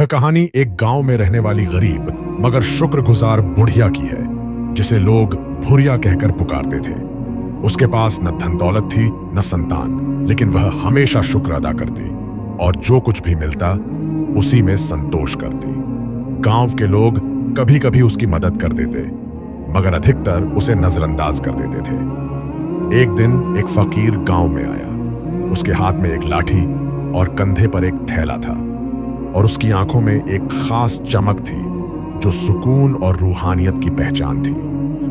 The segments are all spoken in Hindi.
यह कहानी एक गांव में रहने वाली गरीब मगर शुक्रगुजार बुढ़िया की है, जिसे लोग भुरिया कहकर पुकारते थे। उसके पास न धन दौलत थी न संतान, लेकिन वह हमेशा शुक्र अदा करती और जो कुछ भी मिलता उसी में संतोष करती। गांव के लोग कभी कभी उसकी मदद कर देते, मगर अधिकतर उसे नजरअंदाज कर देते थे। एक दिन एक फकीर गांव में आया। उसके हाथ में एक लाठी और कंधे पर एक थैला था, और उसकी आंखों में एक खास चमक थी जो सुकून और रूहानियत की पहचान थी।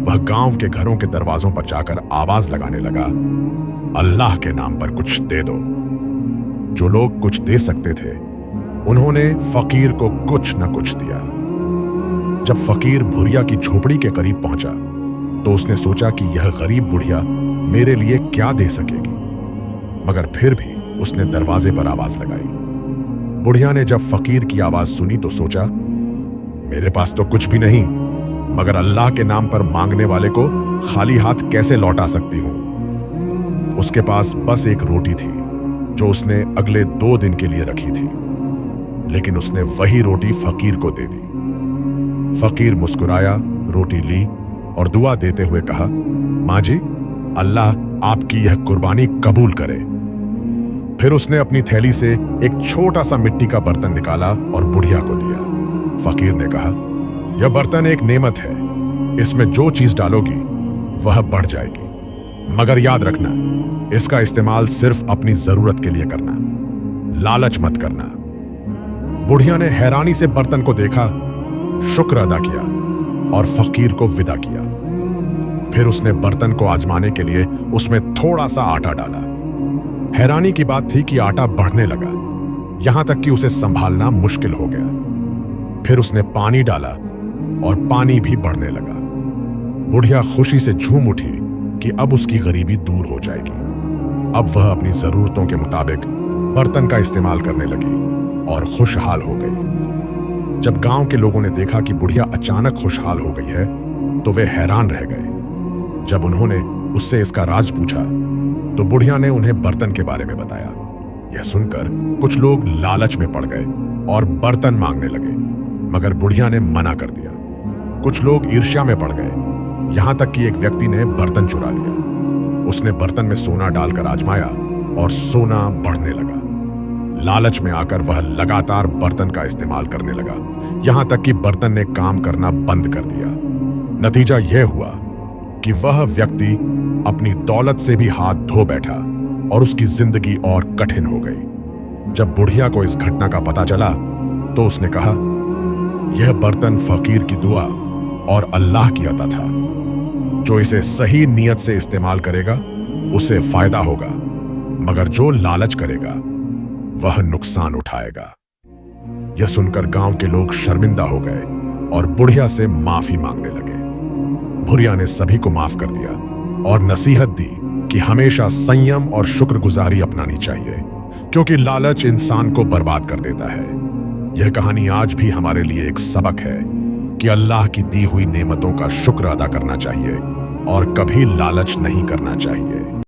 वह गांव के घरों के दरवाजों पर जाकर आवाज लगाने लगा, अल्लाह के नाम पर कुछ दे दो। जो लोग कुछ दे सकते थे उन्होंने फकीर को कुछ न कुछ दिया। जब फकीर भुरिया की झोपड़ी के करीब पहुंचा तो उसने सोचा कि यह गरीब बुढ़िया मेरे लिए क्या दे सकेगी, मगर फिर भी उसने दरवाजे पर आवाज लगाई। बुढ़िया ने जब फकीर की आवाज सुनी तो सोचा, मेरे पास तो कुछ भी नहीं, मगर अल्लाह के नाम पर मांगने वाले को खाली हाथ कैसे लौटा सकती हूं। उसके पास बस एक रोटी थी जो उसने अगले 2 दिन के लिए रखी थी, लेकिन उसने वही रोटी फकीर को दे दी। फकीर मुस्कुराया, रोटी ली और दुआ देते हुए कहा, माँ जी, अल्लाह आपकी यह कुर्बानी कबूल करे। फिर उसने अपनी थैली से एक छोटा सा मिट्टी का बर्तन निकाला और बुढ़िया को दिया। फकीर ने कहा, यह बर्तन एक नेमत है, इसमें जो चीज डालोगी वह बढ़ जाएगी, मगर याद रखना इसका इस्तेमाल सिर्फ अपनी जरूरत के लिए करना, लालच मत करना। बुढ़िया ने हैरानी से बर्तन को देखा, शुक्र अदा किया और फकीर को विदा किया। फिर उसने बर्तन को आजमाने के लिए उसमें थोड़ा सा आटा डाला। हैरानी की बात थी कि आटा बढ़ने लगा, यहां तक कि उसे संभालना मुश्किल हो गया। फिर उसने पानी डाला और पानी भी बढ़ने लगा। बुढ़िया खुशी से झूम उठी कि अब उसकी गरीबी दूर हो जाएगी। अब वह अपनी जरूरतों के मुताबिक बर्तन का इस्तेमाल करने लगी और खुशहाल हो गई। जब गांव के लोगों ने देखा कि बुढ़िया अचानक खुशहाल हो गई है तो वे हैरान रह गए। जब उन्होंने उससे इसका राज पूछा तो बुढ़िया ने उन्हें बर्तन के बारे में बताया। यह सुनकर कुछ लोग लालच में पड़ गए और बर्तन मांगने लगे, मगर बुढ़िया ने मना कर दिया। कुछ लोग ईर्ष्या में पड़ गए, यहां तक कि एक व्यक्ति ने बर्तन चुरा लिया। उसने बर्तन में सोना डालकर आजमाया और सोना बढ़ने लगा। लालच में आकर वह लगातार बर्तन का इस्तेमाल करने लगा, यहां तक कि बर्तन ने काम करना बंद कर दिया। नतीजा यह हुआ कि वह व्यक्ति अपनी दौलत से भी हाथ धो बैठा और उसकी जिंदगी और कठिन हो गई। जब बुढ़िया को इस घटना का पता चला तो उसने कहा, यह बर्तन फकीर की दुआ और अल्लाह की अता था। जो इसे सही नियत से इस्तेमाल करेगा उसे फायदा होगा, मगर जो लालच करेगा वह नुकसान उठाएगा। यह सुनकर गांव के लोग शर्मिंदा हो गए और बुढ़िया से माफी मांगने लगे। भुरिया ने सभी को माफ कर दिया और नसीहत दी कि हमेशा संयम और शुक्रगुजारी अपनानी चाहिए, क्योंकि लालच इंसान को बर्बाद कर देता है। यह कहानी आज भी हमारे लिए एक सबक है कि अल्लाह की दी हुई नेमतों का शुक्र अदा करना चाहिए और कभी लालच नहीं करना चाहिए।